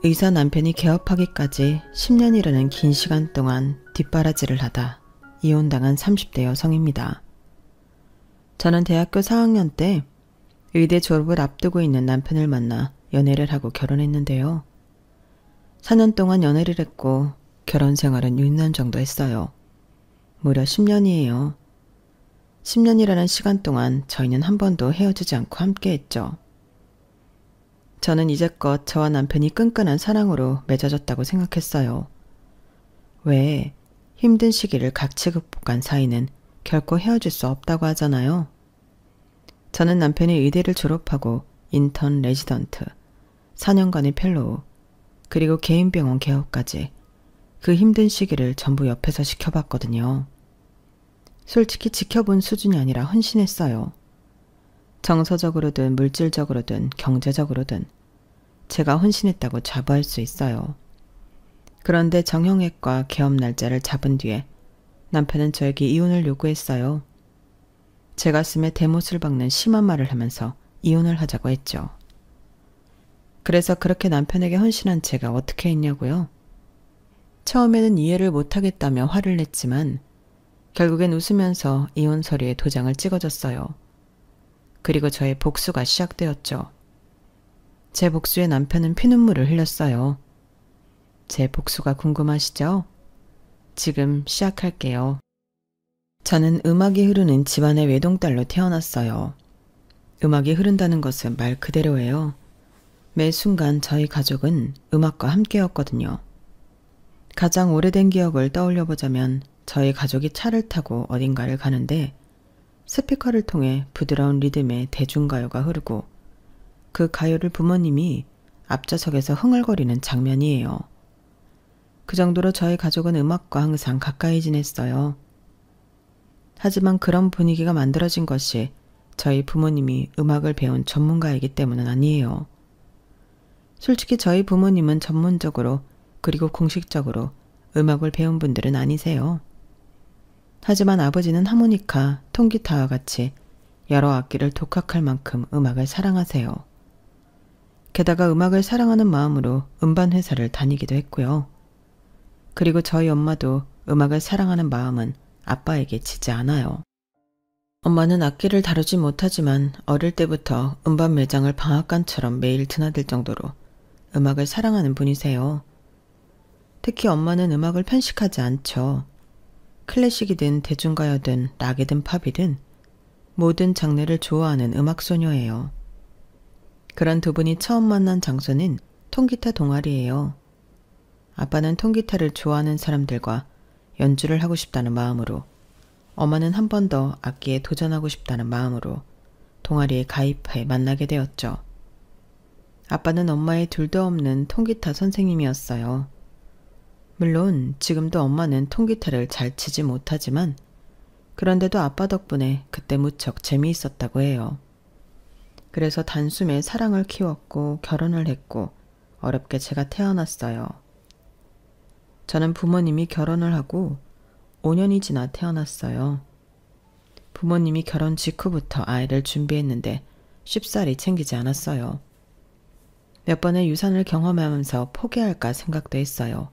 의사 남편이 개업하기까지 10년이라는 긴 시간 동안 뒷바라지를 하다 이혼당한 30대 여성입니다. 저는 대학교 4학년 때 의대 졸업을 앞두고 있는 남편을 만나 연애를 하고 결혼했는데요. 4년 동안 연애를 했고 결혼 생활은 6년 정도 했어요. 무려 10년이에요. 10년이라는 시간 동안 저희는 한 번도 헤어지지 않고 함께했죠. 저는 이제껏 저와 남편이 끈끈한 사랑으로 맺어졌다고 생각했어요. 왜 힘든 시기를 같이 극복한 사이는 결코 헤어질 수 없다고 하잖아요. 저는 남편이 의대를 졸업하고 인턴 레지던트, 4년간의 펠로우, 그리고 개인병원 개업까지 그 힘든 시기를 전부 옆에서 지켜봤거든요. 솔직히 지켜본 수준이 아니라 헌신했어요. 정서적으로든 물질적으로든 경제적으로든 제가 헌신했다고 자부할 수 있어요. 그런데 정형외과 개업 날짜를 잡은 뒤에 남편은 저에게 이혼을 요구했어요. 제 가슴에 대못을 박는 심한 말을 하면서 이혼을 하자고 했죠. 그래서 그렇게 남편에게 헌신한 제가 어떻게 했냐고요? 처음에는 이해를 못하겠다며 화를 냈지만 결국엔 웃으면서 이혼 서류에 도장을 찍어줬어요. 그리고 저의 복수가 시작되었죠. 제 복수에 남편은 피눈물을 흘렸어요. 제 복수가 궁금하시죠? 지금 시작할게요. 저는 음악이 흐르는 집안의 외동딸로 태어났어요. 음악이 흐른다는 것은 말 그대로예요. 매 순간 저희 가족은 음악과 함께였거든요. 가장 오래된 기억을 떠올려 보자면 저희 가족이 차를 타고 어딘가를 가는데 스피커를 통해 부드러운 리듬의 대중가요가 흐르고 그 가요를 부모님이 앞좌석에서 흥얼거리는 장면이에요. 그 정도로 저희 가족은 음악과 항상 가까이 지냈어요. 하지만 그런 분위기가 만들어진 것이 저희 부모님이 음악을 배운 전문가이기 때문은 아니에요. 솔직히 저희 부모님은 전문적으로 그리고 공식적으로 음악을 배운 분들은 아니세요. 하지만 아버지는 하모니카, 통기타와 같이 여러 악기를 독학할 만큼 음악을 사랑하세요. 게다가 음악을 사랑하는 마음으로 음반회사를 다니기도 했고요. 그리고 저희 엄마도 음악을 사랑하는 마음은 아빠에게 지지 않아요. 엄마는 악기를 다루지 못하지만 어릴 때부터 음반 매장을 방앗간처럼 매일 드나들 정도로 음악을 사랑하는 분이세요. 특히 엄마는 음악을 편식하지 않죠. 클래식이든 대중가요든 락이든 팝이든 모든 장르를 좋아하는 음악소녀예요. 그런 두 분이 처음 만난 장소는 통기타 동아리예요. 아빠는 통기타를 좋아하는 사람들과 연주를 하고 싶다는 마음으로, 엄마는 한 번 더 악기에 도전하고 싶다는 마음으로 동아리에 가입해 만나게 되었죠. 아빠는 엄마의 둘도 없는 통기타 선생님이었어요. 물론 지금도 엄마는 통기타를 잘 치지 못하지만 그런데도 아빠 덕분에 그때 무척 재미있었다고 해요. 그래서 단숨에 사랑을 키웠고 결혼을 했고 어렵게 제가 태어났어요. 저는 부모님이 결혼을 하고 5년이 지나 태어났어요. 부모님이 결혼 직후부터 아이를 준비했는데 쉽사리 챙기지 않았어요. 몇 번의 유산을 경험하면서 포기할까 생각도 했어요.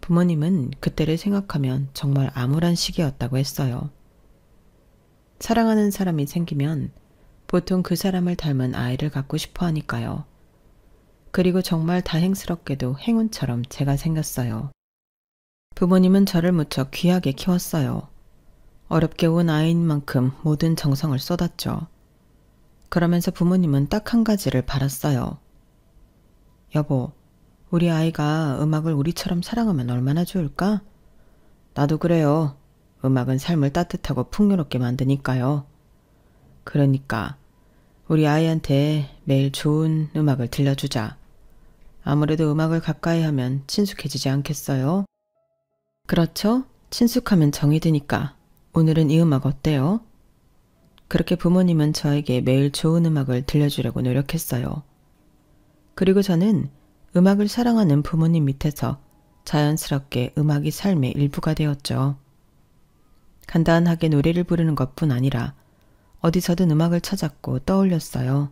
부모님은 그때를 생각하면 정말 암울한 시기였다고 했어요. 사랑하는 사람이 생기면 보통 그 사람을 닮은 아이를 갖고 싶어 하니까요. 그리고 정말 다행스럽게도 행운처럼 제가 생겼어요. 부모님은 저를 무척 귀하게 키웠어요. 어렵게 온 아이인 만큼 모든 정성을 쏟았죠. 그러면서 부모님은 딱 한 가지를 바랐어요. 여보, 우리 아이가 음악을 우리처럼 사랑하면 얼마나 좋을까? 나도 그래요. 음악은 삶을 따뜻하고 풍요롭게 만드니까요. 그러니까 우리 아이한테 매일 좋은 음악을 들려주자. 아무래도 음악을 가까이 하면 친숙해지지 않겠어요? 그렇죠? 친숙하면 정이 드니까. 오늘은 이 음악 어때요? 그렇게 부모님은 저에게 매일 좋은 음악을 들려주려고 노력했어요. 그리고 저는 음악을 사랑하는 부모님 밑에서 자연스럽게 음악이 삶의 일부가 되었죠. 간단하게 노래를 부르는 것뿐 아니라 어디서든 음악을 찾았고 떠올렸어요.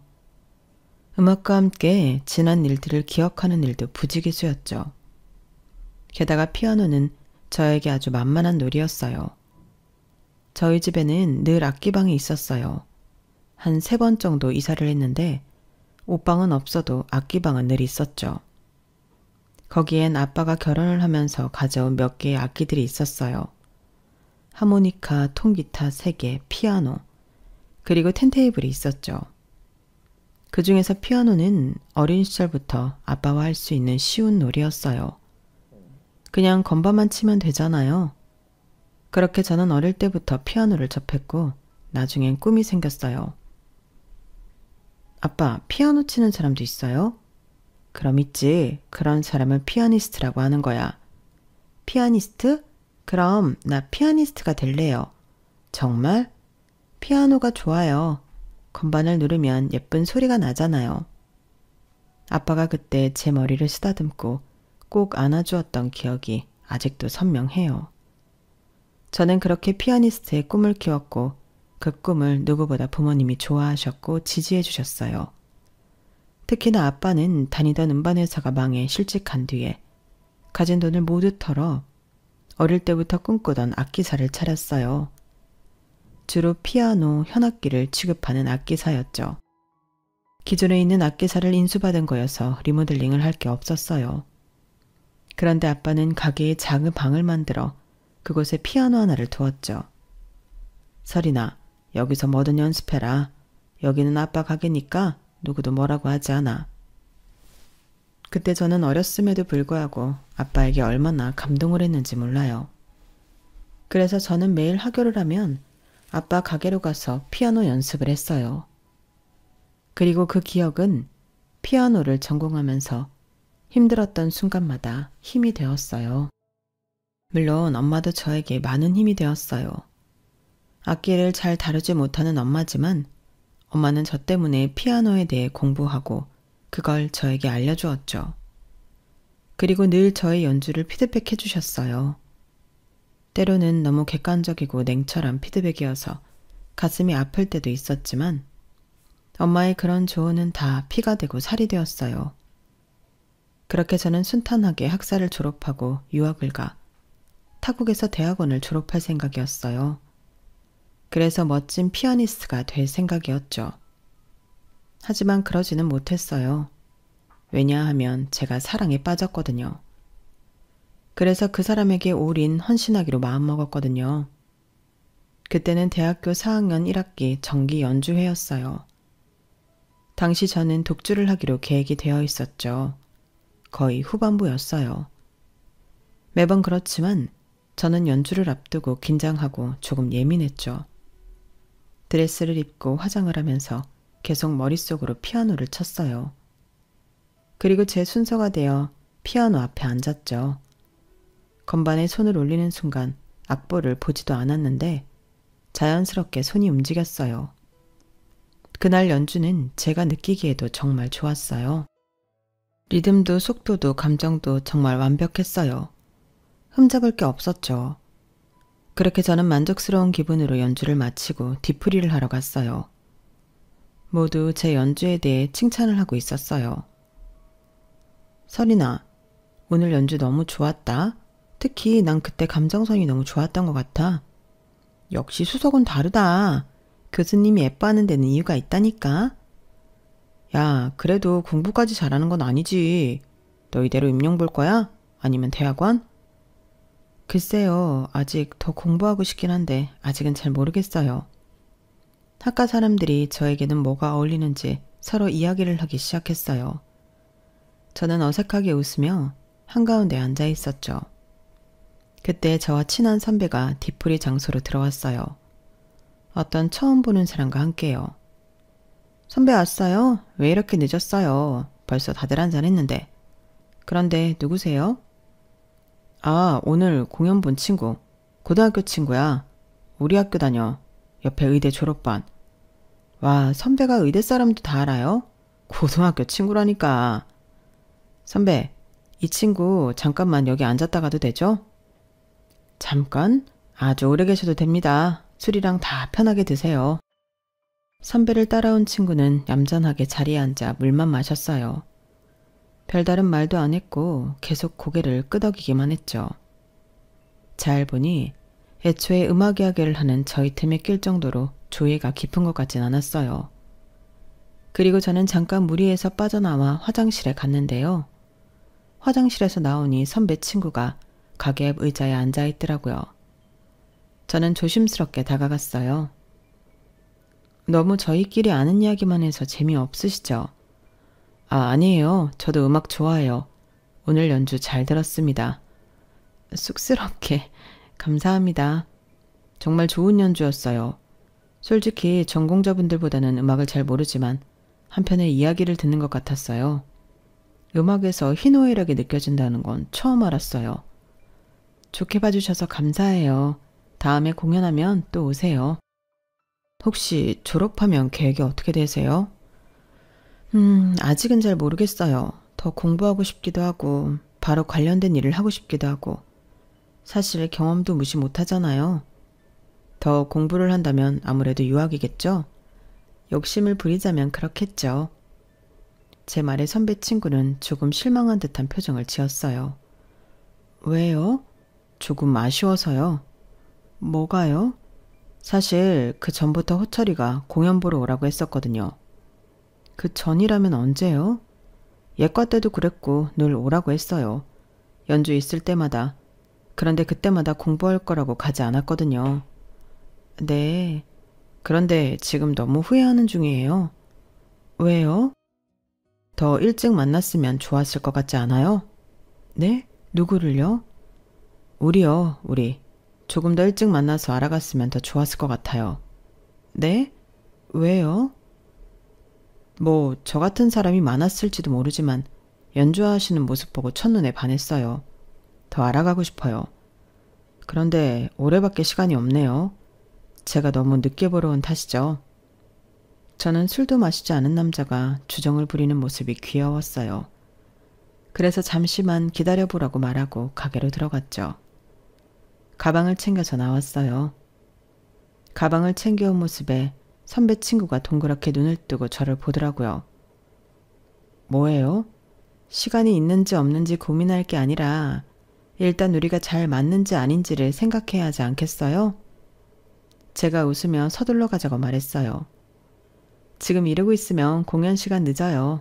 음악과 함께 지난 일들을 기억하는 일도 부지기수였죠. 게다가 피아노는 저에게 아주 만만한 놀이였어요. 저희 집에는 늘 악기방이 있었어요. 한 3번 정도 이사를 했는데 옷방은 없어도 악기방은 늘 있었죠. 거기엔 아빠가 결혼을 하면서 가져온 몇 개의 악기들이 있었어요. 하모니카, 통기타 3개, 피아노, 그리고 턴테이블이 있었죠. 그 중에서 피아노는 어린 시절부터 아빠와 할 수 있는 쉬운 놀이였어요. 그냥 건반만 치면 되잖아요. 그렇게 저는 어릴 때부터 피아노를 접했고 나중엔 꿈이 생겼어요. 아빠, 피아노 치는 사람도 있어요? 그럼 있지. 그런 사람을 피아니스트라고 하는 거야. 피아니스트? 그럼 나 피아니스트가 될래요. 정말? 피아노가 좋아요. 건반을 누르면 예쁜 소리가 나잖아요. 아빠가 그때 제 머리를 쓰다듬고 꼭 안아주었던 기억이 아직도 선명해요. 저는 그렇게 피아니스트의 꿈을 키웠고 그 꿈을 누구보다 부모님이 좋아하셨고 지지해 주셨어요. 특히나 아빠는 다니던 음반회사가 망해 실직한 뒤에 가진 돈을 모두 털어 어릴 때부터 꿈꾸던 악기사를 차렸어요. 주로 피아노, 현악기를 취급하는 악기사였죠. 기존에 있는 악기사를 인수받은 거여서 리모델링을 할 게 없었어요. 그런데 아빠는 가게에 작은 방을 만들어 그곳에 피아노 하나를 두었죠. 설이나, 여기서 뭐든 연습해라. 여기는 아빠 가게니까 누구도 뭐라고 하지 않아. 그때 저는 어렸음에도 불구하고 아빠에게 얼마나 감동을 했는지 몰라요. 그래서 저는 매일 하교를 하면 아빠 가게로 가서 피아노 연습을 했어요. 그리고 그 기억은 피아노를 전공하면서 힘들었던 순간마다 힘이 되었어요. 물론 엄마도 저에게 많은 힘이 되었어요. 악기를 잘 다루지 못하는 엄마지만 엄마는 저 때문에 피아노에 대해 공부하고 그걸 저에게 알려주었죠. 그리고 늘 저의 연주를 피드백해 주셨어요. 때로는 너무 객관적이고 냉철한 피드백이어서 가슴이 아플 때도 있었지만 엄마의 그런 조언은 다 피가 되고 살이 되었어요. 그렇게 저는 순탄하게 학사를 졸업하고 유학을 가 타국에서 대학원을 졸업할 생각이었어요. 그래서 멋진 피아니스트가 될 생각이었죠. 하지만 그러지는 못했어요. 왜냐하면 제가 사랑에 빠졌거든요. 그래서 그 사람에게 올인 헌신하기로 마음먹었거든요. 그때는 대학교 4학년 1학기 정기 연주회였어요. 당시 저는 독주를 하기로 계획이 되어 있었죠. 거의 후반부였어요. 매번 그렇지만 저는 연주를 앞두고 긴장하고 조금 예민했죠. 드레스를 입고 화장을 하면서 계속 머릿속으로 피아노를 쳤어요. 그리고 제 순서가 되어 피아노 앞에 앉았죠. 건반에 손을 올리는 순간 악보를 보지도 않았는데 자연스럽게 손이 움직였어요. 그날 연주는 제가 느끼기에도 정말 좋았어요. 리듬도 속도도 감정도 정말 완벽했어요. 흠잡을 게 없었죠. 그렇게 저는 만족스러운 기분으로 연주를 마치고 뒤풀이를 하러 갔어요. 모두 제 연주에 대해 칭찬을 하고 있었어요. 설이나, 오늘 연주 너무 좋았다. 특히 난 그때 감정선이 너무 좋았던 것 같아. 역시 수석은 다르다. 교수님이 예뻐하는 데는 이유가 있다니까. 야, 그래도 공부까지 잘하는 건 아니지. 너 이대로 임용 볼 거야? 아니면 대학원? 글쎄요, 아직 더 공부하고 싶긴 한데 아직은 잘 모르겠어요. 학과 사람들이 저에게는 뭐가 어울리는지 서로 이야기를 하기 시작했어요. 저는 어색하게 웃으며 한가운데 앉아 있었죠. 그때 저와 친한 선배가 뒤풀이 장소로 들어왔어요. 어떤 처음 보는 사람과 함께요. 선배 왔어요? 왜 이렇게 늦었어요? 벌써 다들 한잔했는데. 그런데 누구세요? 아, 오늘 공연 본 친구. 고등학교 친구야. 우리 학교 다녀. 옆에 의대 졸업반. 와, 선배가 의대 사람도 다 알아요? 고등학교 친구라니까. 선배, 이 친구 잠깐만 여기 앉았다 가도 되죠? 잠깐? 아주 오래 계셔도 됩니다. 술이랑 다 편하게 드세요. 선배를 따라온 친구는 얌전하게 자리에 앉아 물만 마셨어요. 별다른 말도 안 했고 계속 고개를 끄덕이기만 했죠. 잘 보니 애초에 음악 이야기를 하는 저희 틈에 낄 정도로 조예가 깊은 것 같진 않았어요. 그리고 저는 잠깐 무리해서 빠져나와 화장실에 갔는데요. 화장실에서 나오니 선배 친구가 가게 앞 의자에 앉아 있더라고요. 저는 조심스럽게 다가갔어요. 너무 저희끼리 아는 이야기만 해서 재미없으시죠? 아니에요. 저도 음악 좋아해요. 오늘 연주 잘 들었습니다. 쑥스럽게 감사합니다. 정말 좋은 연주였어요. 솔직히 전공자분들보다는 음악을 잘 모르지만 한편의 이야기를 듣는 것 같았어요. 음악에서 희노애락이 느껴진다는 건 처음 알았어요. 좋게 봐주셔서 감사해요. 다음에 공연하면 또 오세요. 혹시 졸업하면 계획이 어떻게 되세요? 아직은 잘 모르겠어요. 더 공부하고 싶기도 하고 바로 관련된 일을 하고 싶기도 하고 사실 경험도 무시 못하잖아요. 더 공부를 한다면 아무래도 유학이겠죠? 욕심을 부리자면 그렇겠죠. 제 말에 선배 친구는 조금 실망한 듯한 표정을 지었어요. 왜요? 조금 아쉬워서요. 뭐가요? 사실 그 전부터 호철이가 공연 보러 오라고 했었거든요. 그 전이라면 언제요? 예과 때도 그랬고 늘 오라고 했어요. 연주 있을 때마다. 그런데 그때마다 공부할 거라고 가지 않았거든요. 네. 그런데 지금 너무 후회하는 중이에요. 왜요? 더 일찍 만났으면 좋았을 것 같지 않아요? 네? 누구를요? 우리요, 우리. 조금 더 일찍 만나서 알아갔으면 더 좋았을 것 같아요. 네? 왜요? 저 같은 사람이 많았을지도 모르지만 연주하시는 모습 보고 첫눈에 반했어요. 더 알아가고 싶어요. 그런데 올해밖에 시간이 없네요. 제가 너무 늦게 보러 온 탓이죠. 저는 술도 마시지 않은 남자가 주정을 부리는 모습이 귀여웠어요. 그래서 잠시만 기다려보라고 말하고 가게로 들어갔죠. 가방을 챙겨서 나왔어요. 가방을 챙겨온 모습에 선배 친구가 동그랗게 눈을 뜨고 저를 보더라고요. 뭐예요? 시간이 있는지 없는지 고민할 게 아니라 일단 우리가 잘 맞는지 아닌지를 생각해야 하지 않겠어요? 제가 웃으며 서둘러 가자고 말했어요. 지금 이러고 있으면 공연 시간 늦어요.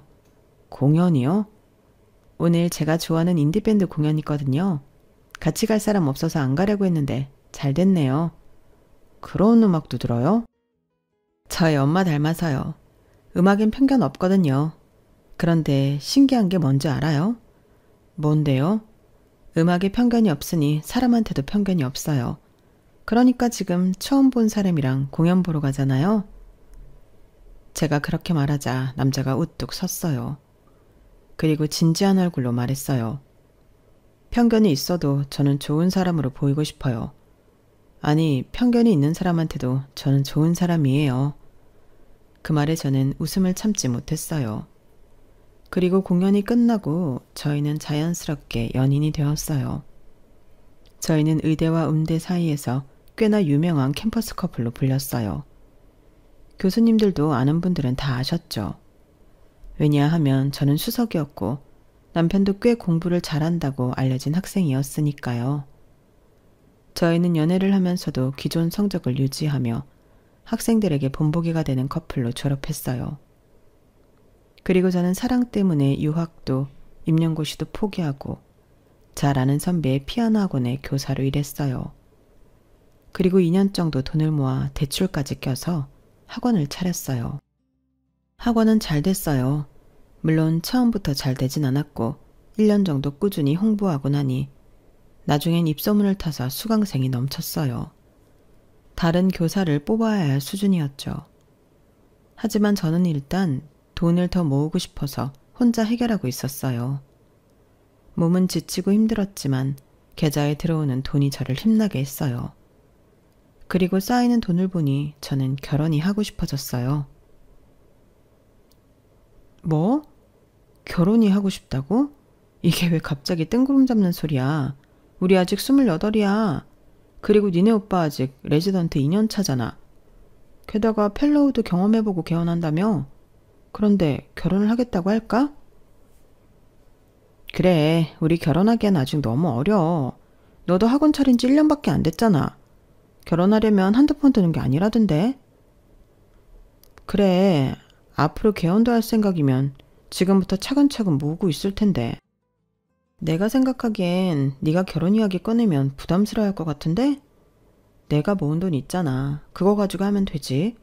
공연이요? 오늘 제가 좋아하는 인디밴드 공연이거든요. 같이 갈 사람 없어서 안 가려고 했는데 잘 됐네요. 그런 음악도 들어요? 저희 엄마 닮아서요. 음악엔 편견 없거든요. 그런데 신기한 게 뭔지 알아요? 뭔데요? 음악에 편견이 없으니 사람한테도 편견이 없어요. 그러니까 지금 처음 본 사람이랑 공연 보러 가잖아요. 제가 그렇게 말하자 남자가 우뚝 섰어요. 그리고 진지한 얼굴로 말했어요. 편견이 있어도 저는 좋은 사람으로 보이고 싶어요. 아니, 편견이 있는 사람한테도 저는 좋은 사람이에요. 그 말에 저는 웃음을 참지 못했어요. 그리고 공연이 끝나고 저희는 자연스럽게 연인이 되었어요. 저희는 의대와 음대 사이에서 꽤나 유명한 캠퍼스 커플로 불렸어요. 교수님들도 아는 분들은 다 아셨죠. 왜냐하면 저는 수석이었고 남편도 꽤 공부를 잘한다고 알려진 학생이었으니까요. 저희는 연애를 하면서도 기존 성적을 유지하며 학생들에게 본보기가 되는 커플로 졸업했어요. 그리고 저는 사랑 때문에 유학도 임용고시도 포기하고 잘 아는 선배의 피아노 학원에 교사로 일했어요. 그리고 2년 정도 돈을 모아 대출까지 껴서 학원을 차렸어요. 학원은 잘 됐어요. 물론 처음부터 잘 되진 않았고 1년 정도 꾸준히 홍보하고 나니 나중엔 입소문을 타서 수강생이 넘쳤어요. 다른 교사를 뽑아야 할 수준이었죠. 하지만 저는 일단 돈을 더 모으고 싶어서 혼자 해결하고 있었어요. 몸은 지치고 힘들었지만 계좌에 들어오는 돈이 저를 힘나게 했어요. 그리고 쌓이는 돈을 보니 저는 결혼이 하고 싶어졌어요. 뭐? 결혼이 하고 싶다고? 이게 왜 갑자기 뜬구름 잡는 소리야? 우리 아직 28이야. 그리고 니네 오빠 아직 레지던트 2년 차잖아. 게다가 펠로우도 경험해보고 개원한다며? 그런데 결혼을 하겠다고 할까? 그래, 우리 결혼하기엔 아직 너무 어려. 너도 학원 차린 지 1년밖에 안 됐잖아. 결혼하려면 한두 번 드는 게 아니라던데. 그래, 앞으로 개원도 할 생각이면 지금부터 차근차근 모으고 있을 텐데. 내가 생각하기엔 네가 결혼 이야기 꺼내면 부담스러워할 것 같은데? 내가 모은 돈 있잖아. 그거 가지고 하면 되지.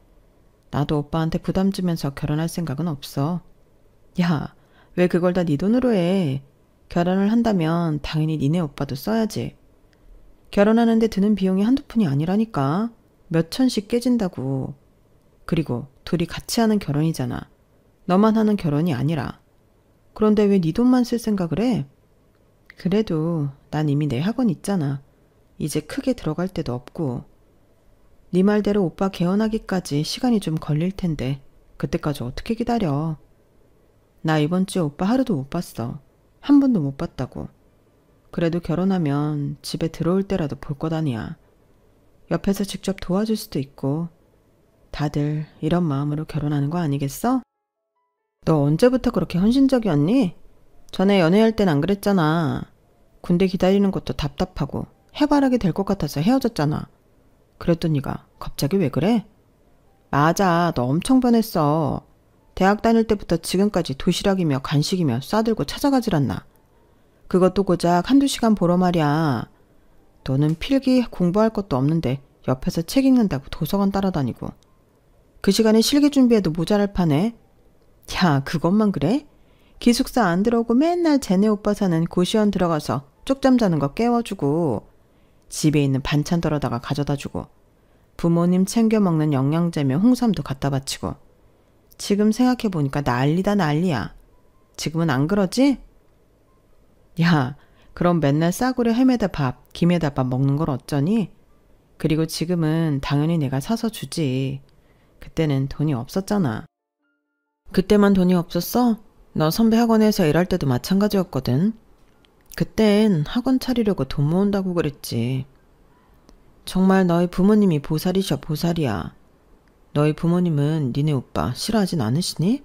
나도 오빠한테 부담 주면서 결혼할 생각은 없어. 야, 왜 그걸 다 네 돈으로 해? 결혼을 한다면 당연히 니네 오빠도 써야지. 결혼하는데 드는 비용이 한두 푼이 아니라니까. 몇 천씩 깨진다고. 그리고 둘이 같이 하는 결혼이잖아. 너만 하는 결혼이 아니라. 그런데 왜 네 돈만 쓸 생각을 해? 그래도 난 이미 내 학원 있잖아. 이제 크게 들어갈 데도 없고. 네 말대로 오빠 개원하기까지 시간이 좀 걸릴 텐데 그때까지 어떻게 기다려. 나 이번 주에 오빠 하루도 못 봤어. 한 번도 못 봤다고. 그래도 결혼하면 집에 들어올 때라도 볼 것 아니야. 옆에서 직접 도와줄 수도 있고. 다들 이런 마음으로 결혼하는 거 아니겠어? 너 언제부터 그렇게 헌신적이었니? 전에 연애할 땐 안 그랬잖아. 군대 기다리는 것도 답답하고 해바라기 될 것 같아서 헤어졌잖아. 그랬더니가 갑자기 왜 그래? 맞아, 너 엄청 변했어. 대학 다닐 때부터 지금까지 도시락이며 간식이며 싸들고 찾아가질 않나. 그것도 고작 한두 시간 보러 말이야. 너는 필기 공부할 것도 없는데 옆에서 책 읽는다고 도서관 따라다니고. 그 시간에 실기 준비해도 모자랄 판에. 야, 그것만 그래? 기숙사 안 들어오고 맨날 쟤네 오빠 사는 고시원 들어가서 쪽잠 자는 거 깨워주고, 집에 있는 반찬 덜어다가 가져다주고, 부모님 챙겨 먹는 영양제며 홍삼도 갖다 바치고. 지금 생각해보니까 난리다 난리야. 지금은 안 그러지? 야, 그럼 맨날 싸구려 햄에다 밥, 김에다 밥 먹는 걸 어쩌니? 그리고 지금은 당연히 내가 사서 주지. 그때는 돈이 없었잖아. 그때만 돈이 없었어? 너 선배 학원에서 일할 때도 마찬가지였거든. 그땐 학원 차리려고 돈 모은다고 그랬지. 정말 너희 부모님이 보살이셔, 보살이야. 너희 부모님은 니네 오빠 싫어하진 않으시니?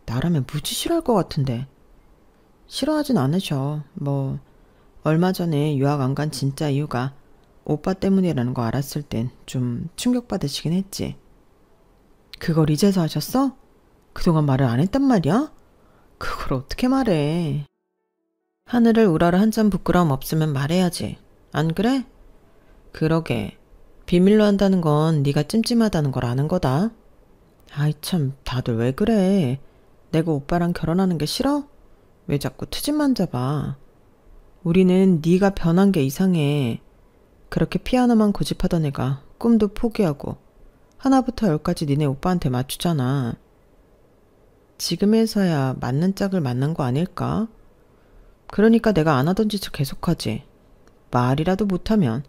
나라면 무지 싫어할 것 같은데. 싫어하진 않으셔. 뭐 얼마 전에 유학 안 간 진짜 이유가 오빠 때문이라는 거 알았을 땐 좀 충격받으시긴 했지. 그걸 이제서 하셨어? 그동안 말을 안 했단 말이야? 그걸 어떻게 말해. 하늘을 우러러 한 점 부끄러움 없으면 말해야지. 안 그래? 그러게. 비밀로 한다는 건 네가 찜찜하다는 걸 아는 거다. 아이 참, 다들 왜 그래. 내가 오빠랑 결혼하는 게 싫어? 왜 자꾸 트집만 잡아. 우리는 네가 변한 게 이상해. 그렇게 피아노만 고집하던 애가 꿈도 포기하고 하나부터 열까지 니네 오빠한테 맞추잖아. 지금에서야 맞는 짝을 만난 거 아닐까? 그러니까 내가 안 하던 짓을 계속하지. 말이라도 못하면.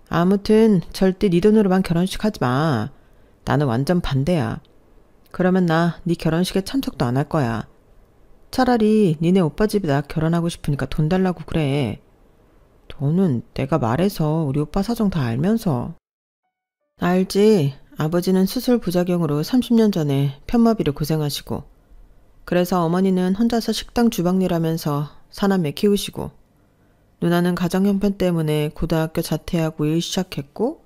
아무튼 절대 네 돈으로만 결혼식 하지 마. 나는 완전 반대야. 그러면 나 네 결혼식에 참석도 안 할 거야. 차라리 니네 오빠 집에다 결혼하고 싶으니까 돈 달라고 그래. 돈은 내가 말해서 우리 오빠 사정 다 알면서. 알지. 아버지는 수술 부작용으로 30년 전에 편마비로 고생하시고, 그래서 어머니는 혼자서 식당 주방일 하면서 사남매 키우시고, 누나는 가정 형편 때문에 고등학교 자퇴하고 일 시작했고,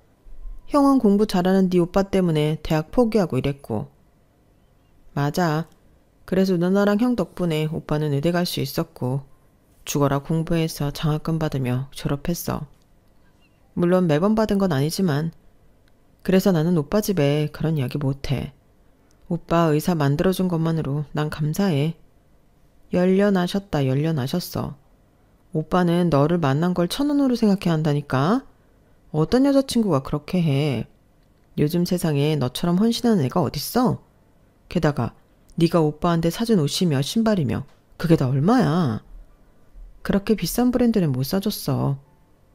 형은 공부 잘하는 네 오빠 때문에 대학 포기하고 이랬고. 맞아. 그래서 누나랑 형 덕분에 오빠는 의대 갈 수 있었고, 죽어라 공부해서 장학금 받으며 졸업했어. 물론 매번 받은 건 아니지만. 그래서 나는 오빠 집에 그런 이야기 못해. 오빠 의사 만들어준 것만으로 난 감사해. 열려나셨다 열려나셨어. 오빠는 너를 만난 걸 천운으로 생각해 한다니까. 어떤 여자친구가 그렇게 해. 요즘 세상에 너처럼 헌신하는 애가 어딨어? 게다가 네가 오빠한테 사준 옷이며 신발이며 그게 다 얼마야. 그렇게 비싼 브랜드는 못 사줬어.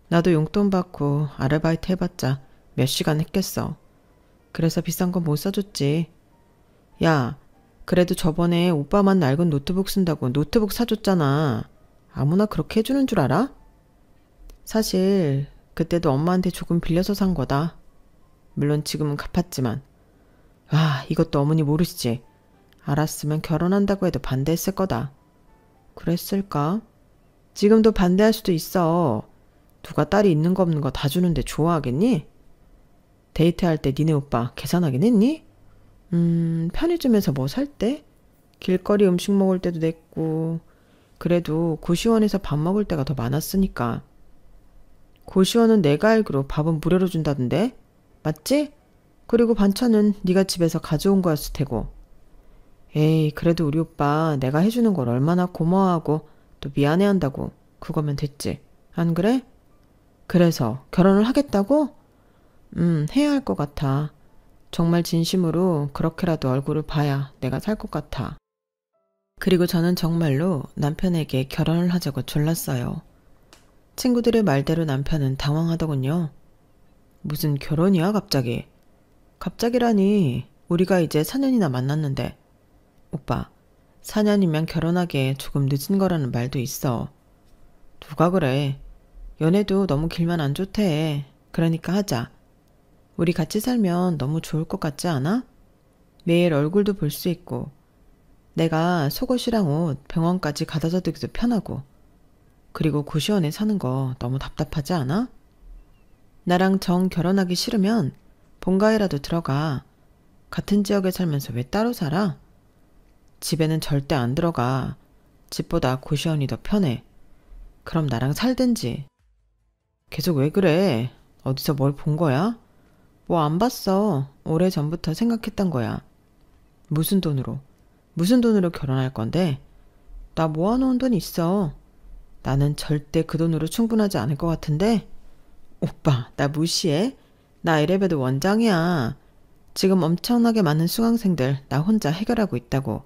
나도 용돈 받고 아르바이트 해봤자 몇 시간 했겠어. 그래서 비싼 건 못 사줬지. 야, 그래도 저번에 오빠만 낡은 노트북 쓴다고 노트북 사줬잖아. 아무나 그렇게 해주는 줄 알아? 사실 그때도 엄마한테 조금 빌려서 산 거다. 물론 지금은 갚았지만 아, 이것도 어머니 모르시지? 알았으면 결혼한다고 해도 반대했을 거다. 그랬을까? 지금도 반대할 수도 있어. 누가 딸이 있는 거 없는 거 다 주는데 좋아하겠니? 데이트할 때 니네 오빠 계산하긴 했니? 편의점에서 뭐 살 때? 길거리 음식 먹을 때도 냈고, 그래도 고시원에서 밥 먹을 때가 더 많았으니까. 고시원은 내가 알기로 밥은 무료로 준다던데? 맞지? 그리고 반찬은 네가 집에서 가져온 거였을 테고. 에이, 그래도 우리 오빠 내가 해주는 걸 얼마나 고마워하고 또 미안해한다고. 그거면 됐지. 안 그래? 그래서 결혼을 하겠다고? 해야 할 것 같아. 정말 진심으로 그렇게라도 얼굴을 봐야 내가 살 것 같아. 그리고 저는 정말로 남편에게 결혼을 하자고 졸랐어요. 친구들의 말대로 남편은 당황하더군요. 무슨 결혼이야 갑자기? 갑자기라니. 우리가 이제 4년이나 만났는데. 오빠, 4년이면 결혼하기에 조금 늦은 거라는 말도 있어. 누가 그래? 연애도 너무 길면 안 좋대. 그러니까 하자. 우리 같이 살면 너무 좋을 것 같지 않아? 매일 얼굴도 볼 수 있고, 내가 속옷이랑 옷 병원까지 가져다 주기도 편하고, 그리고 고시원에 사는 거 너무 답답하지 않아? 나랑 정 결혼하기 싫으면 본가에라도 들어가. 같은 지역에 살면서 왜 따로 살아? 집에는 절대 안 들어가. 집보다 고시원이 더 편해. 그럼 나랑 살든지. 계속 왜 그래? 어디서 뭘 본 거야? 뭐 안 봤어. 오래전부터 생각했던 거야. 무슨 돈으로 결혼할 건데? 나 모아놓은 돈 있어. 나는 절대 그 돈으로 충분하지 않을 것 같은데? 오빠, 나 무시해? 나 이래봬도 원장이야. 지금 엄청나게 많은 수강생들 나 혼자 해결하고 있다고.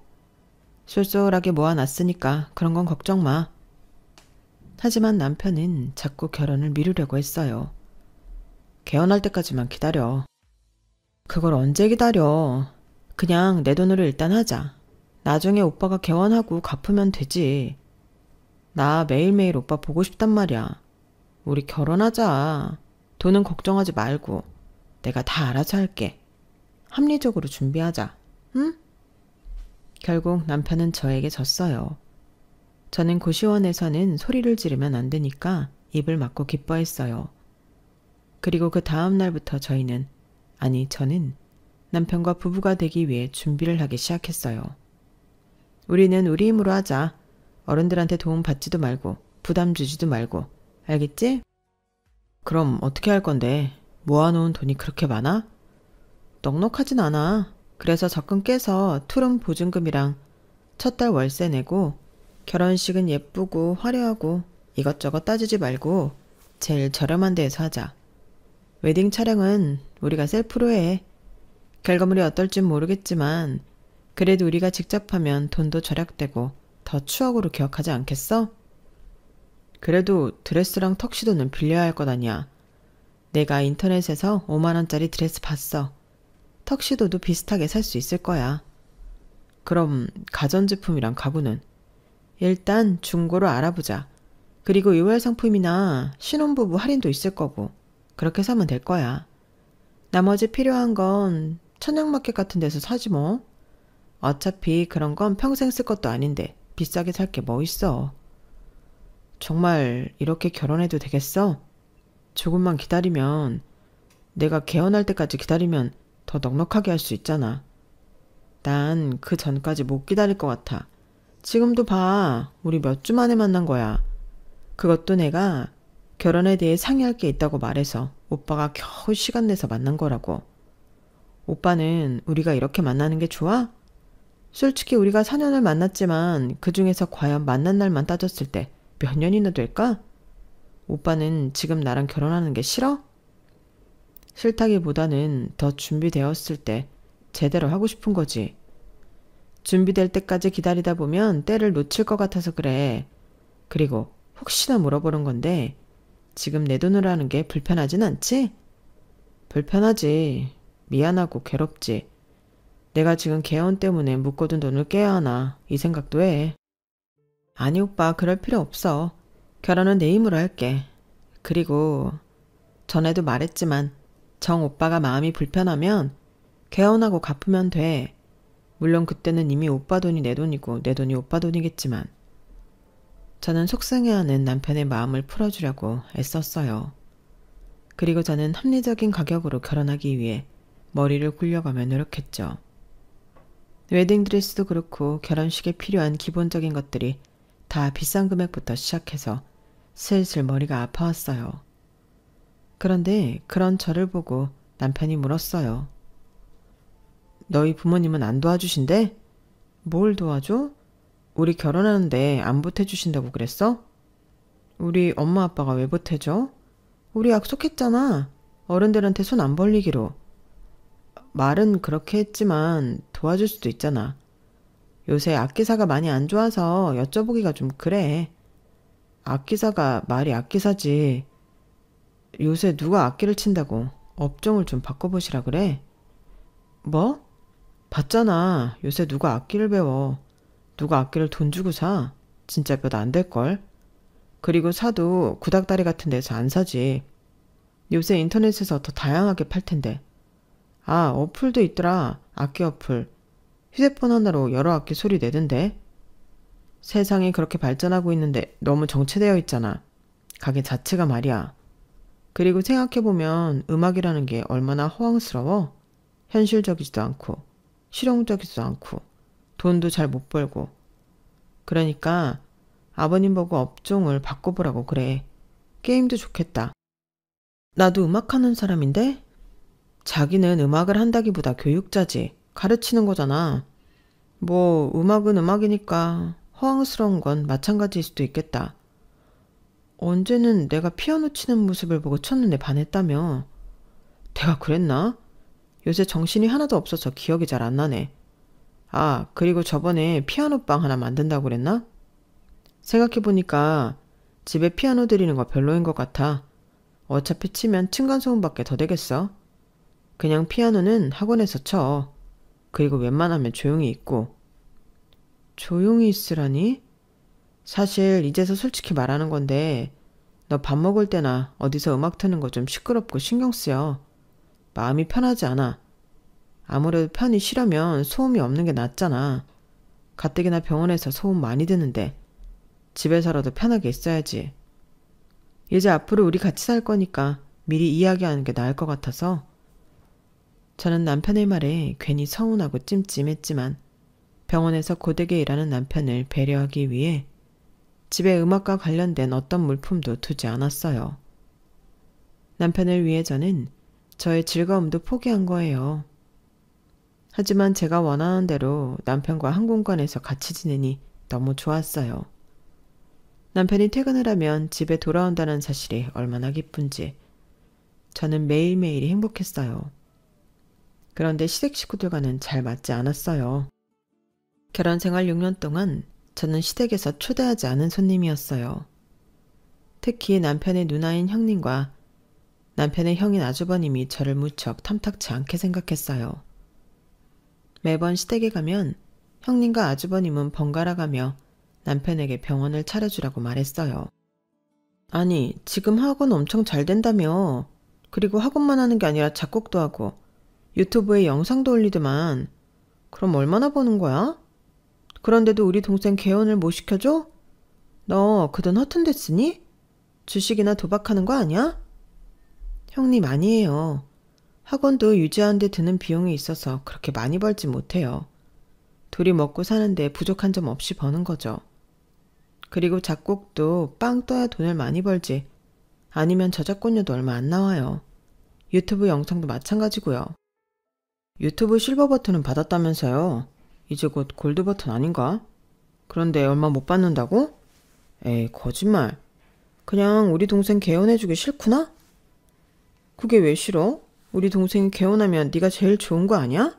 쏠쏠하게 모아놨으니까 그런 건 걱정 마. 하지만 남편은 자꾸 결혼을 미루려고 했어요. 개헌할 때까지만 기다려. 그걸 언제 기다려. 그냥 내 돈으로 일단 하자. 나중에 오빠가 개원하고 갚으면 되지. 나 매일매일 오빠 보고 싶단 말이야. 우리 결혼하자. 돈은 걱정하지 말고 내가 다 알아서 할게. 합리적으로 준비하자. 응? 결국 남편은 저에게 졌어요. 저는 고시원에서는 소리를 지르면 안 되니까 입을 막고 기뻐했어요. 그리고 그 다음 날부터 저는 남편과 부부가 되기 위해 준비를 하기 시작했어요. 우리는 우리 힘으로 하자. 어른들한테 도움 받지도 말고 부담 주지도 말고. 알겠지? 그럼 어떻게 할 건데? 모아놓은 돈이 그렇게 많아? 넉넉하진 않아. 그래서 적금 깨서 투룸 보증금이랑 첫 달 월세 내고 결혼식은 예쁘고 화려하고 이것저것 따지지 말고 제일 저렴한 데에서 하자. 웨딩 촬영은 우리가 셀프로 해. 결과물이 어떨진 모르겠지만 그래도 우리가 직접 하면 돈도 절약되고 더 추억으로 기억하지 않겠어? 그래도 드레스랑 턱시도는 빌려야 할 것 아니야. 내가 인터넷에서 5만 원짜리 드레스 봤어. 턱시도도 비슷하게 살 수 있을 거야. 그럼 가전제품이랑 가구는? 일단 중고로 알아보자. 그리고 6월 상품이나 신혼부부 할인도 있을 거고 그렇게 사면 될 거야. 나머지 필요한 건 천양마켓 같은 데서 사지 뭐. 어차피 그런 건 평생 쓸 것도 아닌데 비싸게 살 게 뭐 있어. 정말 이렇게 결혼해도 되겠어? 조금만 기다리면, 내가 개헌할 때까지 기다리면 더 넉넉하게 할 수 있잖아. 난 그 전까지 못 기다릴 것 같아. 지금도 봐. 우리 몇 주 만에 만난 거야. 그것도 내가 결혼에 대해 상의할 게 있다고 말해서 오빠가 겨우 시간 내서 만난 거라고. 오빠는 우리가 이렇게 만나는 게 좋아? 솔직히 우리가 4년을 만났지만 그 중에서 과연 만난 날만 따졌을 때 몇 년이나 될까? 오빠는 지금 나랑 결혼하는 게 싫어? 싫다기보다는 더 준비되었을 때 제대로 하고 싶은 거지. 준비될 때까지 기다리다 보면 때를 놓칠 것 같아서 그래. 그리고 혹시나 물어보는 건데 지금 내 돈으로 하는 게 불편하진 않지? 불편하지. 미안하고 괴롭지. 내가 지금 개헌 때문에 묶어둔 돈을 깨야 하나 이 생각도 해. 아니 오빠 그럴 필요 없어. 결혼은 내 힘으로 할게. 그리고 전에도 말했지만 정 오빠가 마음이 불편하면 개헌하고 갚으면 돼. 물론 그때는 이미 오빠 돈이 내 돈이고 내 돈이 오빠 돈이겠지만. 저는 속상해하는 남편의 마음을 풀어주려고 애썼어요. 그리고 저는 합리적인 가격으로 결혼하기 위해 머리를 굴려가며 노력했죠. 웨딩드레스도 그렇고 결혼식에 필요한 기본적인 것들이 다 비싼 금액부터 시작해서 슬슬 머리가 아파왔어요. 그런데 그런 저를 보고 남편이 물었어요. 너희 부모님은 안 도와주신대? 뭘 도와줘? 우리 결혼하는데 안 보태주신다고 그랬어? 우리 엄마 아빠가 왜 보태줘? 우리 약속했잖아. 어른들한테 손 안 벌리기로. 말은 그렇게 했지만 도와줄 수도 있잖아. 요새 악기사가 많이 안 좋아서 여쭤보기가 좀 그래. 악기사가 말이 악기사지. 요새 누가 악기를 친다고 업종을 좀 바꿔보시라 그래. 뭐? 봤잖아. 요새 누가 악기를 배워. 누가 악기를 돈 주고 사. 진짜 몇 안 될걸. 그리고 사도 구닥다리 같은 데서 안 사지. 요새 인터넷에서 더 다양하게 팔 텐데. 아, 어플도 있더라. 악기 어플. 휴대폰 하나로 여러 악기 소리 내던데. 세상이 그렇게 발전하고 있는데 너무 정체되어 있잖아. 가게 자체가 말이야. 그리고 생각해보면 음악이라는 게 얼마나 허황스러워. 현실적이지도 않고 실용적이지도 않고 돈도 잘 못 벌고. 그러니까 아버님 보고 업종을 바꿔보라고 그래. 게임도 좋겠다. 나도 음악하는 사람인데? 자기는 음악을 한다기보다 교육자지. 가르치는 거잖아. 뭐 음악은 음악이니까 허황스러운 건 마찬가지일 수도 있겠다. 언제는 내가 피아노 치는 모습을 보고 첫눈에 반했다며. 내가 그랬나? 요새 정신이 하나도 없어서 기억이 잘 안 나네. 아, 그리고 저번에 피아노방 하나 만든다고 그랬나? 생각해보니까 집에 피아노 들이는 거 별로인 것 같아. 어차피 치면 층간소음밖에 더 되겠어. 그냥 피아노는 학원에서 쳐. 그리고 웬만하면 조용히 있고. 조용히 있으라니? 사실 이제서 솔직히 말하는 건데 너 밥 먹을 때나 어디서 음악 트는 거 좀 시끄럽고 신경 쓰여. 마음이 편하지 않아. 아무래도 편히 쉬려면 소음이 없는 게 낫잖아. 가뜩이나 병원에서 소음 많이 드는데 집에서라도 편하게 있어야지. 이제 앞으로 우리 같이 살 거니까 미리 이야기하는 게 나을 것 같아서. 저는 남편의 말에 괜히 서운하고 찜찜했지만 병원에서 고되게 일하는 남편을 배려하기 위해 집에 음악과 관련된 어떤 물품도 두지 않았어요. 남편을 위해 저는 저의 즐거움도 포기한 거예요. 하지만 제가 원하는 대로 남편과 한 공간에서 같이 지내니 너무 좋았어요. 남편이 퇴근을 하면 집에 돌아온다는 사실이 얼마나 기쁜지 저는 매일매일이 행복했어요. 그런데 시댁 식구들과는 잘 맞지 않았어요. 결혼 생활 6년 동안 저는 시댁에서 초대하지 않은 손님이었어요. 특히 남편의 누나인 형님과 남편의 형인 아주버님이 저를 무척 탐탁치 않게 생각했어요. 매번 시댁에 가면 형님과 아주버님은 번갈아 가며 남편에게 병원을 차려주라고 말했어요. 아니, 지금 학원 엄청 잘 된다며. 그리고 학원만 하는 게 아니라 작곡도 하고 유튜브에 영상도 올리더만. 그럼 얼마나 버는 거야? 그런데도 우리 동생 개헌을 못 시켜줘? 너 그 돈 허튼 데 쓰니? 주식이나 도박하는 거 아니야? 형님 아니에요. 학원도 유지하는 데 드는 비용이 있어서 그렇게 많이 벌지 못해요. 둘이 먹고 사는데 부족한 점 없이 버는 거죠. 그리고 작곡도 빵 떠야 돈을 많이 벌지. 아니면 저작권료도 얼마 안 나와요. 유튜브 영상도 마찬가지고요. 유튜브 실버 버튼은 받았다면서요. 이제 곧 골드 버튼 아닌가? 그런데 얼마 못 받는다고? 에이, 거짓말. 그냥 우리 동생 개헌해주기 싫구나? 그게 왜 싫어? 우리 동생이 개헌하면 네가 제일 좋은 거 아니야?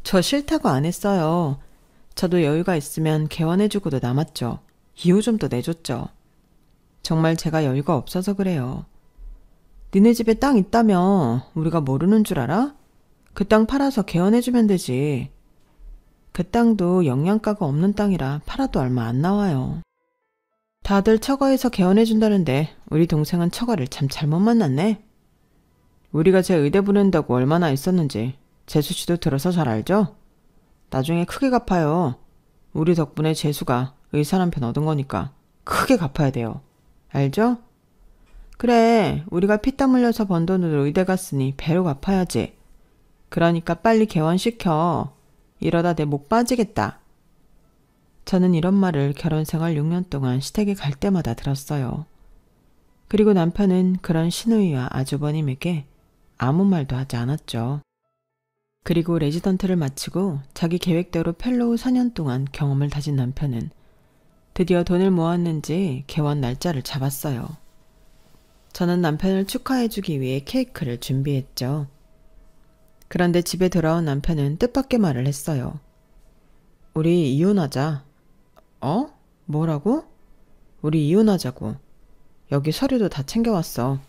저 싫다고 안 했어요. 저도 여유가 있으면 개헌해주고도 남았죠. 이유 좀 더 내줬죠. 정말 제가 여유가 없어서 그래요. 니네 집에 땅 있다며 우리가 모르는 줄 알아? 그 땅 팔아서 개헌해주면 되지. 그 땅도 영양가가 없는 땅이라 팔아도 얼마 안 나와요. 다들 처거해서 개헌해준다는데 우리 동생은 처거를 참 잘못 만났네. 우리가 제 의대 보낸다고 얼마나 있었는지 재수 씨도 들어서 잘 알죠? 나중에 크게 갚아요. 우리 덕분에 재수가 의사 남편 얻은 거니까 크게 갚아야 돼요. 알죠? 그래, 우리가 피땀 흘려서 번 돈으로 의대 갔으니 배로 갚아야지. 그러니까 빨리 개원시켜. 이러다 내 목 빠지겠다. 저는 이런 말을 결혼생활 6년 동안 시댁에 갈 때마다 들었어요. 그리고 남편은 그런 시누이와 아주버님에게 아무 말도 하지 않았죠. 그리고 레지던트를 마치고 자기 계획대로 펠로우 4년 동안 경험을 다진 남편은 드디어 돈을 모았는지 개원 날짜를 잡았어요. 저는 남편을 축하해주기 위해 케이크를 준비했죠. 그런데 집에 돌아온 남편은 뜻밖의 말을 했어요. 우리 이혼하자. 어? 뭐라고? 우리 이혼하자고. 여기 서류도 다 챙겨왔어.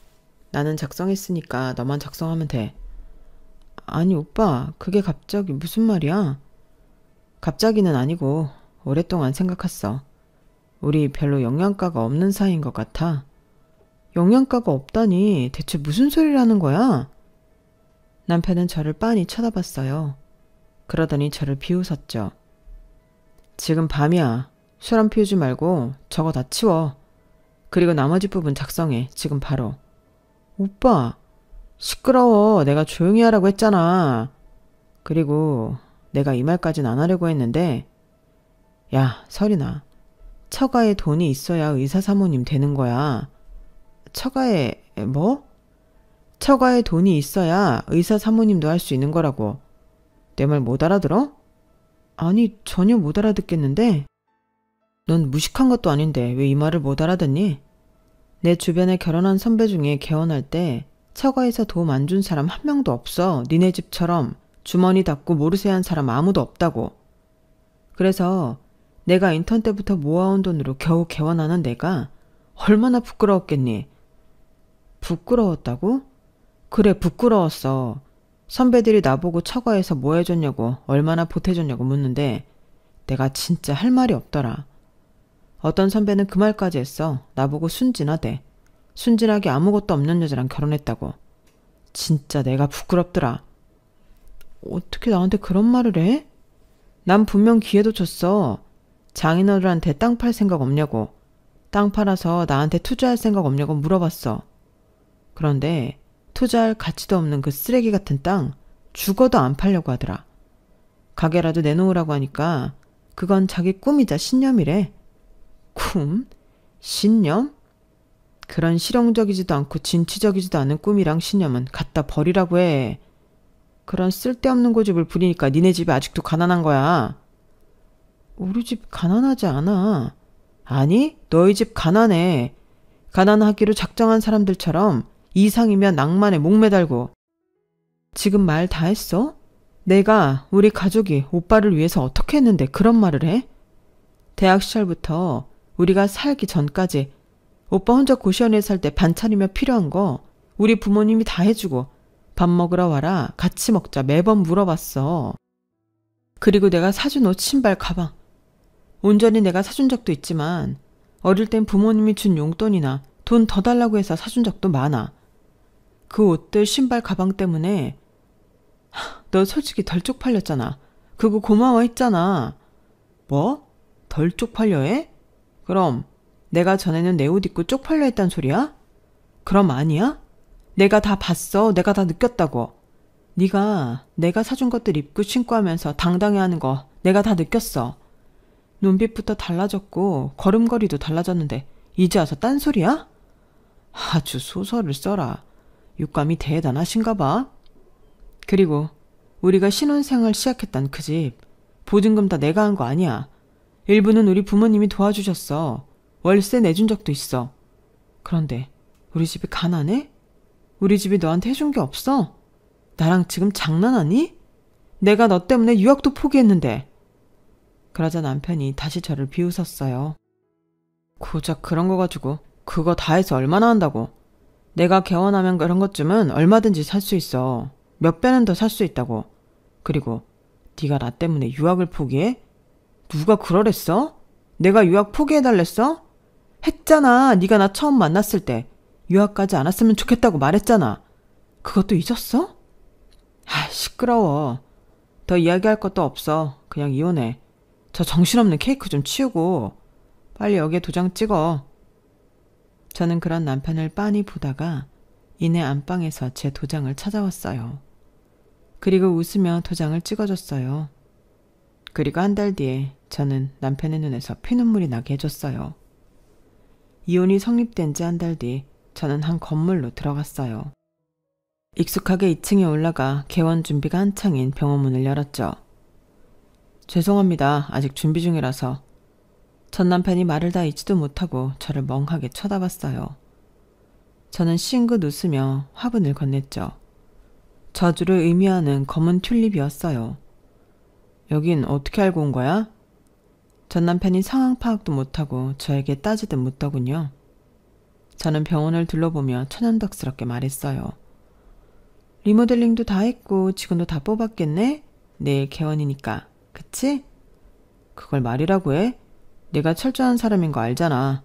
나는 작성했으니까 너만 작성하면 돼. 아니 오빠, 그게 갑자기 무슨 말이야? 갑자기는 아니고 오랫동안 생각했어. 우리 별로 영양가가 없는 사이인 것 같아. 영양가가 없다니 대체 무슨 소리라는 거야? 남편은 저를 빤히 쳐다봤어요. 그러더니 저를 비웃었죠. 지금 밤이야. 술 안 피우지 말고 저거 다 치워. 그리고 나머지 부분 작성해. 지금 바로. 오빠, 시끄러워. 내가 조용히 하라고 했잖아. 그리고 내가 이 말까진 안 하려고 했는데 야, 설이나. 처가에 돈이 있어야 의사 사모님 되는 거야. 처가에 뭐? 처가에 돈이 있어야 의사 사모님도 할 수 있는 거라고. 내 말 못 알아들어? 아니, 전혀 못 알아듣겠는데? 넌 무식한 것도 아닌데 왜 이 말을 못 알아듣니? 내 주변에 결혼한 선배 중에 개원할 때 처가에서 도움 안 준 사람 한 명도 없어. 니네 집처럼 주머니 닫고 모르쇠한 사람 아무도 없다고. 그래서 내가 인턴 때부터 모아온 돈으로 겨우 개원하는 내가 얼마나 부끄러웠겠니? 부끄러웠다고? 그래, 부끄러웠어. 선배들이 나보고 처가에서 뭐 해줬냐고, 얼마나 보태줬냐고 묻는데 내가 진짜 할 말이 없더라. 어떤 선배는 그 말까지 했어. 나보고 순진하대. 순진하게 아무것도 없는 여자랑 결혼했다고. 진짜 내가 부끄럽더라. 어떻게 나한테 그런 말을 해? 난 분명 기회도 줬어. 장인어른한테 땅 팔 생각 없냐고. 땅 팔아서 나한테 투자할 생각 없냐고 물어봤어. 그런데 투자할 가치도 없는 그 쓰레기 같은 땅 죽어도 안 팔려고 하더라. 가게라도 내놓으라고 하니까 그건 자기 꿈이자 신념이래. 꿈? 신념? 그런 실용적이지도 않고 진취적이지도 않은 꿈이랑 신념은 갖다 버리라고 해. 그런 쓸데없는 고집을 부리니까 니네 집이 아직도 가난한 거야. 우리 집 가난하지 않아. 아니, 너희 집 가난해. 가난하기로 작정한 사람들처럼 이상이면 낭만에 목매달고. 지금 말 다 했어? 내가, 우리 가족이 오빠를 위해서 어떻게 했는데 그런 말을 해? 대학 시절부터 우리가 살기 전까지 오빠 혼자 고시원에 살 때 반찬이며 필요한 거 우리 부모님이 다 해주고 밥 먹으러 와라, 같이 먹자 매번 물어봤어. 그리고 내가 사준 옷, 신발, 가방. 온전히 내가 사준 적도 있지만 어릴 땐 부모님이 준 용돈이나 돈 더 달라고 해서 사준 적도 많아. 그 옷들, 신발, 가방 때문에 너 솔직히 덜 쪽팔렸잖아. 그거 고마워했잖아. 뭐? 덜 쪽팔려 해? 그럼 내가 전에는 내 옷 입고 쪽팔려 했단 소리야? 그럼 아니야? 내가 다 봤어. 내가 다 느꼈다고. 네가 내가 사준 것들 입고 신고 하면서 당당해하는 거 내가 다 느꼈어. 눈빛부터 달라졌고 걸음걸이도 달라졌는데 이제 와서 딴소리야? 아주 소설을 써라. 육감이 대단하신가 봐. 그리고 우리가 신혼생활 시작했던 그 집 보증금 다 내가 한 거 아니야. 일부는 우리 부모님이 도와주셨어. 월세 내준 적도 있어. 그런데 우리 집이 가난해? 우리 집이 너한테 해준 게 없어? 나랑 지금 장난하니? 내가 너 때문에 유학도 포기했는데. 그러자 남편이 다시 저를 비웃었어요. 고작 그런 거 가지고 그거 다 해서 얼마나 한다고. 내가 개원하면 그런 것쯤은 얼마든지 살 수 있어. 몇 배는 더 살 수 있다고. 그리고 네가 나 때문에 유학을 포기해? 누가 그러랬어? 내가 유학 포기해달랬어? 했잖아. 네가 나 처음 만났을 때 유학 가지 않았으면 좋겠다고 말했잖아. 그것도 잊었어? 아, 시끄러워. 더 이야기할 것도 없어. 그냥 이혼해. 저 정신없는 케이크 좀 치우고 빨리 여기에 도장 찍어. 저는 그런 남편을 빤히 보다가 이내 안방에서 제 도장을 찾아왔어요. 그리고 웃으며 도장을 찍어줬어요. 그리고 한 달 뒤에 저는 남편의 눈에서 피눈물이 나게 해줬어요. 이혼이 성립된 지 한 달 뒤 저는 한 건물로 들어갔어요. 익숙하게 2층에 올라가 개원 준비가 한창인 병원 문을 열었죠. 죄송합니다. 아직 준비 중이라서. 전 남편이 말을 다 잊지도 못하고 저를 멍하게 쳐다봤어요. 저는 싱긋 웃으며 화분을 건넸죠. 저주를 의미하는 검은 튤립이었어요. 여긴 어떻게 알고 온 거야? 전 남편이 상황 파악도 못하고 저에게 따지듯 묻더군요. 저는 병원을 둘러보며 천연덕스럽게 말했어요. 리모델링도 다 했고 직원도 다 뽑았겠네? 내일 개원이니까. 그치? 그걸 말이라고 해? 내가 철저한 사람인 거 알잖아.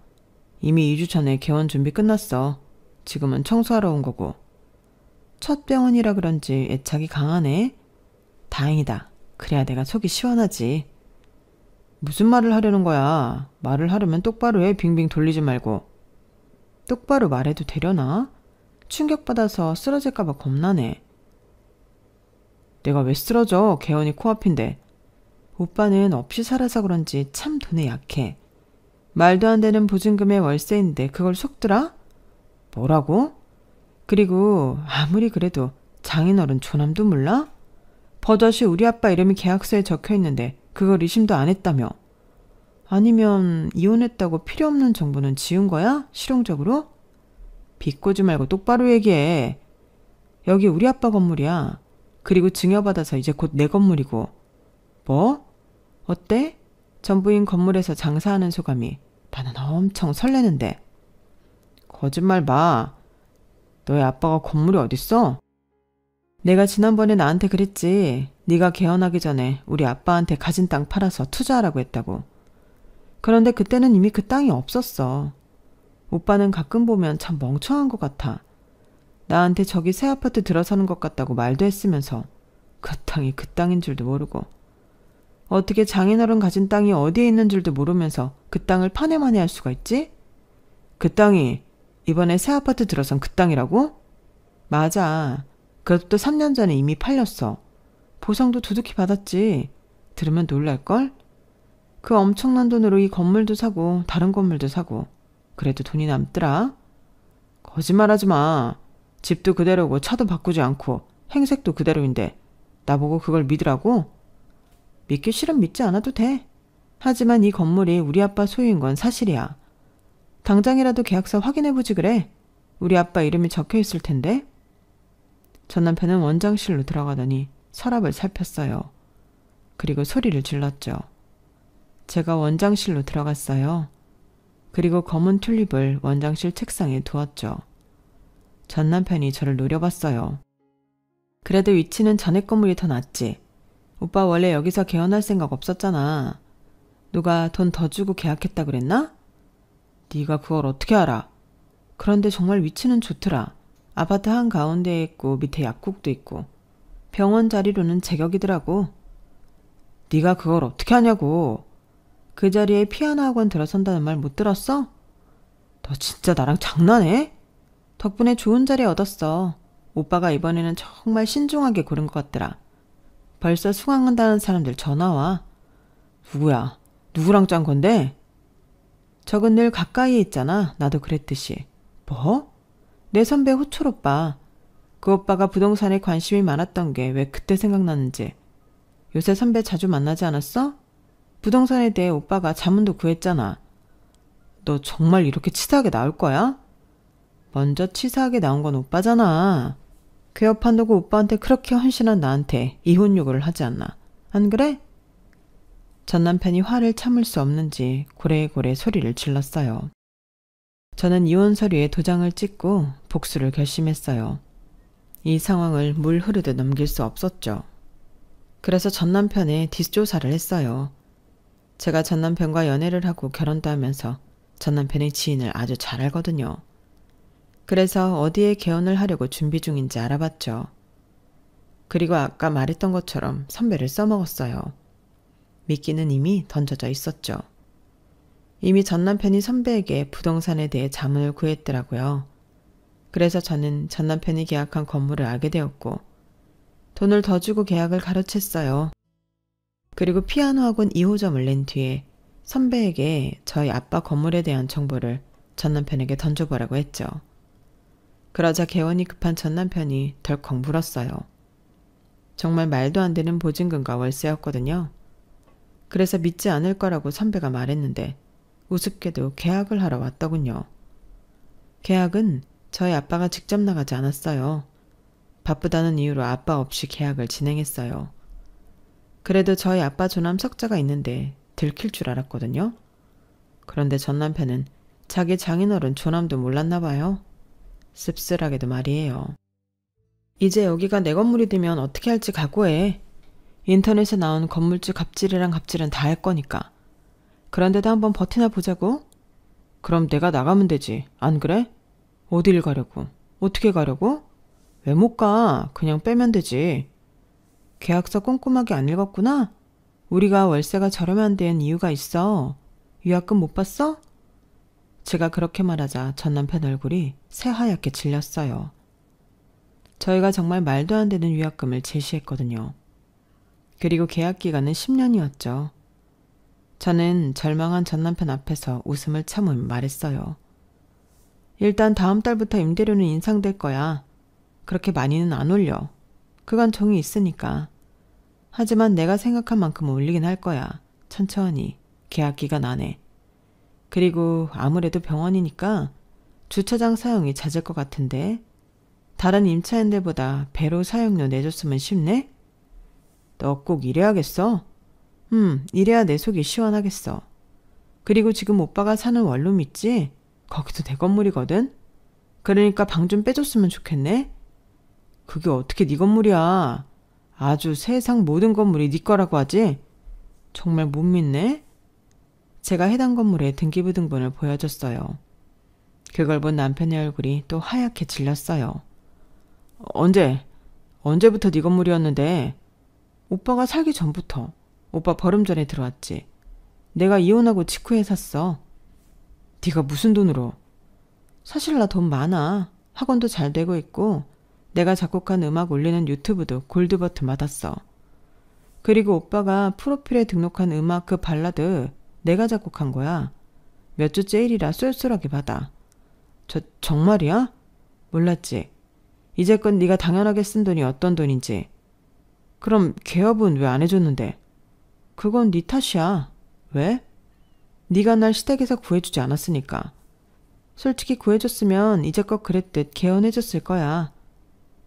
이미 2주 전에 개원 준비 끝났어. 지금은 청소하러 온 거고. 첫 병원이라 그런지 애착이 강하네. 다행이다. 그래야 내가 속이 시원하지. 무슨 말을 하려는 거야? 말을 하려면 똑바로 해. 빙빙 돌리지 말고. 똑바로 말해도 되려나? 충격받아서 쓰러질까봐 겁나네. 내가 왜 쓰러져? 개원이 코앞인데. 오빠는 없이 살아서 그런지 참 돈에 약해. 말도 안 되는 보증금의 월세인데 그걸 속더라? 뭐라고? 그리고 아무리 그래도 장인어른 조남도 몰라? 버젓이 우리 아빠 이름이 계약서에 적혀있는데 그걸 의심도 안 했다며. 아니면 이혼했다고 필요없는 정보는 지운 거야? 실용적으로? 비꼬지 말고 똑바로 얘기해. 여기 우리 아빠 건물이야. 그리고 증여받아서 이제 곧 내 건물이고. 뭐? 어때? 전부인 건물에서 장사하는 소감이. 나는 엄청 설레는데. 거짓말 마. 너희 아빠가 건물이 어딨어? 내가 지난번에 나한테 그랬지. 네가 개헌하기 전에 우리 아빠한테 가진 땅 팔아서 투자하라고 했다고. 그런데 그때는 이미 그 땅이 없었어. 오빠는 가끔 보면 참 멍청한 것 같아. 나한테 저기 새 아파트 들어서는 것 같다고 말도 했으면서 그 땅이 그 땅인 줄도 모르고. 어떻게 장인어른 가진 땅이 어디에 있는 줄도 모르면서 그 땅을 파내마내 할 수가 있지? 그 땅이 이번에 새 아파트 들어선 그 땅이라고? 맞아. 그것도 3년 전에 이미 팔렸어. 보상도 두둑히 받았지. 들으면 놀랄걸? 그 엄청난 돈으로 이 건물도 사고 다른 건물도 사고. 그래도 돈이 남더라. 거짓말하지 마. 집도 그대로고 차도 바꾸지 않고 행색도 그대로인데 나보고 그걸 믿으라고? 믿기 싫으면 믿지 않아도 돼. 하지만 이 건물이 우리 아빠 소유인 건 사실이야. 당장이라도 계약서 확인해보지 그래. 우리 아빠 이름이 적혀있을 텐데. 전 남편은 원장실로 들어가더니 서랍을 살폈어요. 그리고 소리를 질렀죠. 제가 원장실로 들어갔어요. 그리고 검은 튤립을 원장실 책상에 두었죠. 전 남편이 저를 노려봤어요. 그래도 위치는 전에 건물이 더 낫지. 오빠 원래 여기서 개헌할 생각 없었잖아. 누가 돈 더 주고 계약했다 그랬나? 네가 그걸 어떻게 알아? 그런데 정말 위치는 좋더라. 아파트 한가운데에 있고 밑에 약국도 있고. 병원 자리로는 제격이더라고. 네가 그걸 어떻게 하냐고. 그 자리에 피아노 학원 들어선다는 말 못 들었어? 너 진짜 나랑 장난해? 덕분에 좋은 자리 얻었어. 오빠가 이번에는 정말 신중하게 고른 것 같더라. 벌써 수강한다는 사람들 전화와. 누구야? 누구랑 짠 건데? 적은 늘 가까이에 있잖아. 나도 그랬듯이. 뭐? 내 선배 호철 오빠. 그 오빠가 부동산에 관심이 많았던 게 왜 그때 생각나는지. 요새 선배 자주 만나지 않았어? 부동산에 대해 오빠가 자문도 구했잖아. 너 정말 이렇게 치사하게 나올 거야? 먼저 치사하게 나온 건 오빠잖아. 괴업한다고 오빠한테 그렇게 헌신한 나한테 이혼 요구를 하지 않나. 안 그래? 전 남편이 화를 참을 수 없는지 고래고래 소리를 질렀어요. 저는 이혼 서류에 도장을 찍고 복수를 결심했어요. 이 상황을 물 흐르듯 넘길 수 없었죠. 그래서 전 남편의 뒷조사를 했어요. 제가 전 남편과 연애를 하고 결혼도 하면서 전 남편의 지인을 아주 잘 알거든요. 그래서 어디에 개헌을 하려고 준비 중인지 알아봤죠. 그리고 아까 말했던 것처럼 선배를 써먹었어요. 미끼는 이미 던져져 있었죠. 이미 전 남편이 선배에게 부동산에 대해 자문을 구했더라고요. 그래서 저는 전 남편이 계약한 건물을 알게 되었고 돈을 더 주고 계약을 가로챘어요. 그리고 피아노 학원 2호점을 낸 뒤에 선배에게 저희 아빠 건물에 대한 정보를 전 남편에게 던져보라고 했죠. 그러자 개원이 급한 전 남편이 덜컥 물었어요. 정말 말도 안 되는 보증금과 월세였거든요. 그래서 믿지 않을 거라고 선배가 말했는데 우습게도 계약을 하러 왔더군요. 계약은 저희 아빠가 직접 나가지 않았어요. 바쁘다는 이유로 아빠 없이 계약을 진행했어요. 그래도 저희 아빠 조남 석자가 있는데 들킬 줄 알았거든요. 그런데 전 남편은 자기 장인어른 조남도 몰랐나 봐요. 씁쓸하게도 말이에요. 이제 여기가 내 건물이 되면 어떻게 할지 각오해. 인터넷에 나온 건물주 갑질이랑 갑질은 다 할 거니까. 그런데도 한번 버티나 보자고? 그럼 내가 나가면 되지. 안 그래? 어딜 가려고? 어떻게 가려고? 왜 못 가? 그냥 빼면 되지. 계약서 꼼꼼하게 안 읽었구나? 우리가 월세가 저렴한 데엔 이유가 있어. 위약금 못 봤어? 제가 그렇게 말하자 전 남편 얼굴이 새하얗게 질렸어요. 저희가 정말 말도 안 되는 위약금을 제시했거든요. 그리고 계약 기간은 10년이었죠. 저는 절망한 전 남편 앞에서 웃음을 참으며 말했어요. 일단 다음 달부터 임대료는 인상될 거야. 그렇게 많이는 안 올려. 그건 정이 있으니까. 하지만 내가 생각한 만큼 올리긴 할 거야. 천천히. 계약 기간 안에. 그리고 아무래도 병원이니까 주차장 사용이 잦을 것 같은데 다른 임차인들보다 배로 사용료 내줬으면 쉽네? 너 꼭 이래야겠어? 이래야 내 속이 시원하겠어. 그리고 지금 오빠가 사는 원룸 있지? 거기도 내 건물이거든? 그러니까 방 좀 빼줬으면 좋겠네? 그게 어떻게 네 건물이야? 아주 세상 모든 건물이 네 거라고 하지? 정말 못 믿네? 제가 해당 건물의 등기부등본을 보여줬어요. 그걸 본 남편의 얼굴이 또 하얗게 질렸어요. 언제부터 네 건물이었는데? 오빠가 살기 전부터. 오빠 버름 전에 들어왔지. 내가 이혼하고 직후에 샀어. 네가 무슨 돈으로? 사실 나 돈 많아. 학원도 잘 되고 있고 내가 작곡한 음악 올리는 유튜브도 골드 버튼 받았어. 그리고 오빠가 프로필에 등록한 음악 그 발라드 내가 작곡한 거야. 몇 주째 일이라 쏠쏠하게 받아. 정말이야? 몰랐지. 이제껏 네가 당연하게 쓴 돈이 어떤 돈인지. 그럼 개업은 왜 안 해줬는데? 그건 네 탓이야. 왜? 네가 날 시댁에서 구해주지 않았으니까. 솔직히 구해줬으면 이제껏 그랬듯 개헌해줬을 거야.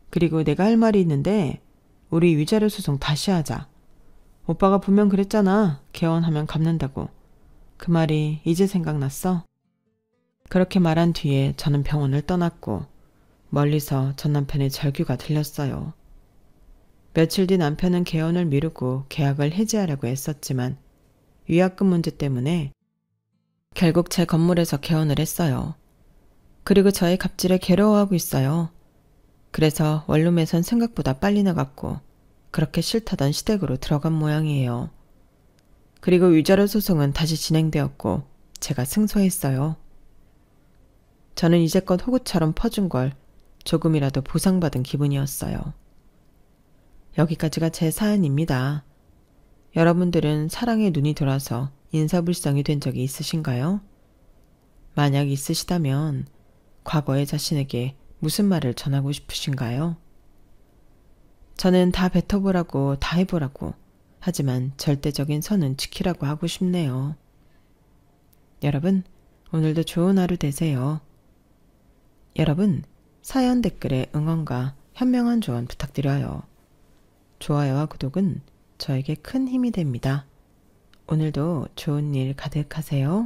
그리고 내가 할 말이 있는데 우리 위자료 소송 다시 하자. 오빠가 분명 그랬잖아. 개헌하면 갚는다고. 그 말이 이제 생각났어? 그렇게 말한 뒤에 저는 병원을 떠났고 멀리서 전 남편의 절규가 들렸어요. 며칠 뒤 남편은 개헌을 미루고 계약을 해지하려고 했었지만 위약금 문제 때문에 결국 제 건물에서 개헌을 했어요. 그리고 저의 갑질에 괴로워하고 있어요. 그래서 원룸에선 생각보다 빨리 나갔고 그렇게 싫다던 시댁으로 들어간 모양이에요. 그리고 위자료 소송은 다시 진행되었고 제가 승소했어요. 저는 이제껏 호구처럼 퍼준 걸 조금이라도 보상받은 기분이었어요. 여기까지가 제 사연입니다. 여러분들은 사랑에 눈이 돌아서 인사불성이 된 적이 있으신가요? 만약 있으시다면 과거의 자신에게 무슨 말을 전하고 싶으신가요? 저는 다 뱉어보라고 다 해보라고 하지만 절대적인 선은 지키라고 하고 싶네요. 여러분, 오늘도 좋은 하루 되세요. 여러분, 사연 댓글에 응원과 현명한 조언 부탁드려요. 좋아요와 구독은 저에게 큰 힘이 됩니다. 오늘도 좋은 일 가득하세요.